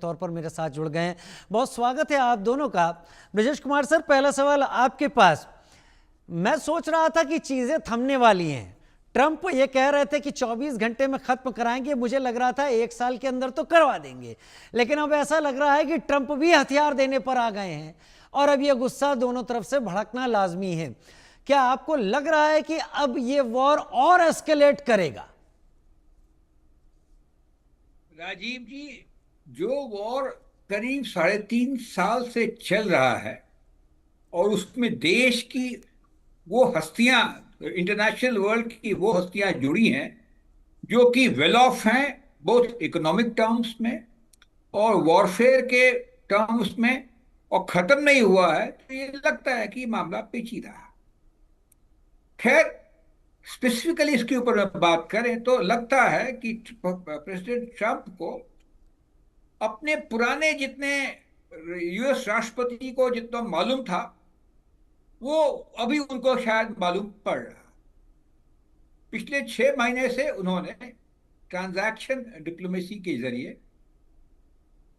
तौर पर मेरे साथ जुड़ गए हैं। बहुत स्वागत है आप दोनों का। ब्रजेश कुमार सर, पहला सवाल आपके पास। मैं सोच रहा था कि चीजें थमने वाली हैं। ट्रंप ये कह रहे थे कि 24 घंटे में खत्म कराएंगे, मुझे लग रहा था 1 साल के अंदर तो करवा देंगे, लेकिन अब ऐसा लग रहा है कि ट्रंप भी हथियार देने पर आ गए हैं और अब यह गुस्सा दोनों तरफ से भड़कना लाजमी है। क्या आपको लग रहा है कि अब ये वॉर और एस्केलेट करेगा? राजीव जी, जो वॉर करीब 3.5 साल से चल रहा है और उसमें देश की वो हस्तियां, इंटरनेशनल वर्ल्ड की वो हस्तियां जुड़ी हैं जो कि वेल ऑफ हैं, बोथ इकोनॉमिक टर्म्स में और वॉरफेयर के टर्म्स में, और खत्म नहीं हुआ है, तो ये लगता है कि मामला पेचीदा है। खैर, स्पेसिफिकली इसके ऊपर में बात करें तो लगता है कि प्रेसिडेंट ट्रंप को अपने पुराने जितने यूएस राष्ट्रपति को जितना मालूम था वो अभी उनको शायद मालूम पड़ रहा। पिछले 6 महीने से उन्होंने ट्रांजैक्शन डिप्लोमेसी के जरिए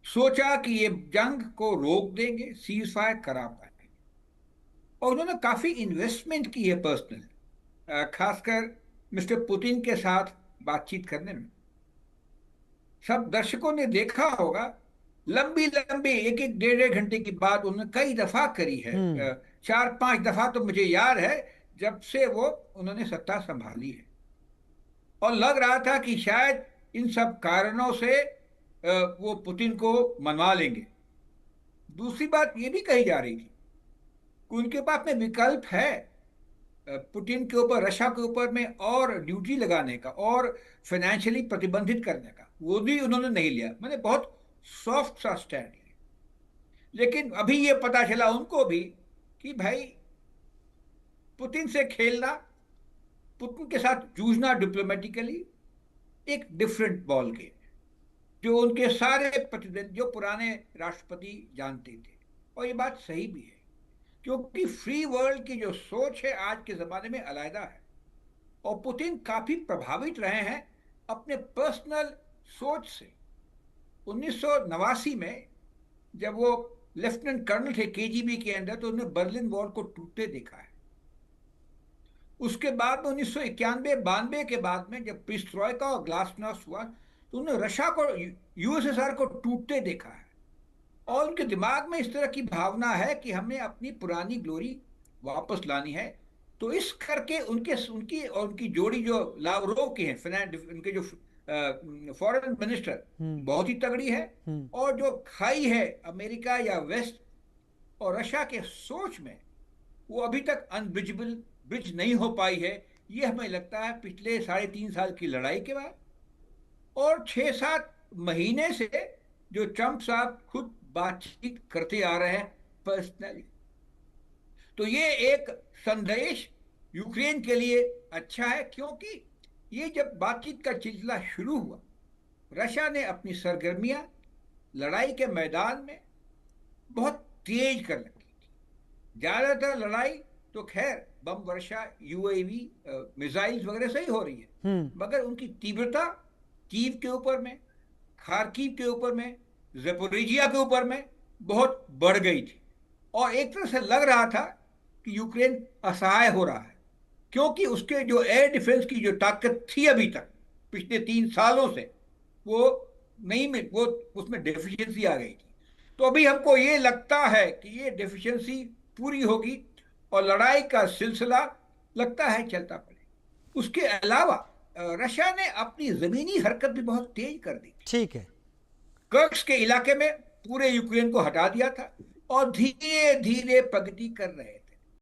सोचा कि ये जंग को रोक देंगे, सीज फायर करा पाएंगे, और उन्होंने काफी इन्वेस्टमेंट की है पर्सनल, खासकर मिस्टर पुतिन के साथ बातचीत करने में। सब दर्शकों ने देखा होगा, लंबी लंबी एक एक डेढ़ डेढ़ घंटे की बात उन्होंने कई दफा करी है। 4-5 दफा तो मुझे याद है जब से वो उन्होंने सत्ता संभाली है, और लग रहा था कि शायद इन सब कारणों से वो पुतिन को मनवा लेंगे। दूसरी बात ये भी कही जा रही थी कि उनके पास में विकल्प है पुतिन के ऊपर, रशिया के ऊपर में और ड्यूटी लगाने का और फाइनेंशियली प्रतिबंधित करने का। वो भी उन्होंने नहीं लिया, मैंने बहुत सॉफ्ट सा स्टैंड लिया। लेकिन अभी ये पता चला उनको भी कि भाई, पुतिन से खेलना, पुतिन के साथ जूझना डिप्लोमेटिकली एक डिफरेंट बॉल गेम, जो उनके सारे प्रतिद्वंदी, जो पुराने राष्ट्रपति जानते थे। और ये बात सही भी है, क्योंकि फ्री वर्ल्ड की जो सोच है आज के जमाने में अलग है, और पुतिन काफी प्रभावित रहे हैं अपने पर्सनल सोच से। 1989 में जब वो लेफ्टिनेंट कर्नल थे केजीबी के अंदर, तो उन्होंने बर्लिन वॉल को टूटते देखा है। उसके बाद में 1991-92 के बाद में जब पिस्ट्रॉयका और ग्लासनोस्ट हुआ, तो उन्होंने रशिया को, यूएसएसआर को टूटते देखा है। और उनके दिमाग में इस तरह की भावना है कि हमें अपनी पुरानी ग्लोरी वापस लानी है। तो इस करके उनके उनकी और उनकी जोड़ी जो लावरोव की है, उनके जो फॉरेन मिनिस्टर, बहुत ही तगड़ी है। और जो खाई है अमेरिका या वेस्ट और रशिया के सोच में, वो अभी तक अनब्रिजेबल ब्रिज नहीं हो पाई है। ये हमें लगता है पिछले 3.5 साल की लड़ाई के बाद और 6-7 महीने से जो ट्रंप साहब खुद बातचीत करते आ रहे हैं पर्सनली। तो ये एक संदेश यूक्रेन के लिए अच्छा है, क्योंकि ये जब बातचीत का सिलसिला शुरू हुआ, रशिया ने अपनी सरगर्मियां लड़ाई के मैदान में बहुत तेज कर रखी थी। ज्यादातर लड़ाई तो खैर बम वर्षा, यूएवी, मिसाइल्स वगैरह से ही हो रही है, मगर उनकी तीव्रता कीव के ऊपर में, खार्किव के ऊपर में, ज़पोरिजिया के ऊपर में बहुत बढ़ गई थी। और एक तरह से लग रहा था कि यूक्रेन असहाय हो रहा है, क्योंकि उसके जो एयर डिफेंस की जो ताकत थी अभी तक पिछले 3 सालों से, वो नहीं मिल, वो उसमें डेफिशिएंसी आ गई थी। तो अभी हमको ये लगता है कि ये डेफिशिएंसी पूरी होगी और लड़ाई का सिलसिला लगता है चलता पड़े। उसके अलावा रशिया ने अपनी जमीनी हरकत भी बहुत तेज कर दी। ठीक है। कर्स्क के इलाके में पूरे यूक्रेन को हटा दिया था और धीरे धीरे प्रगति कर रहे थे।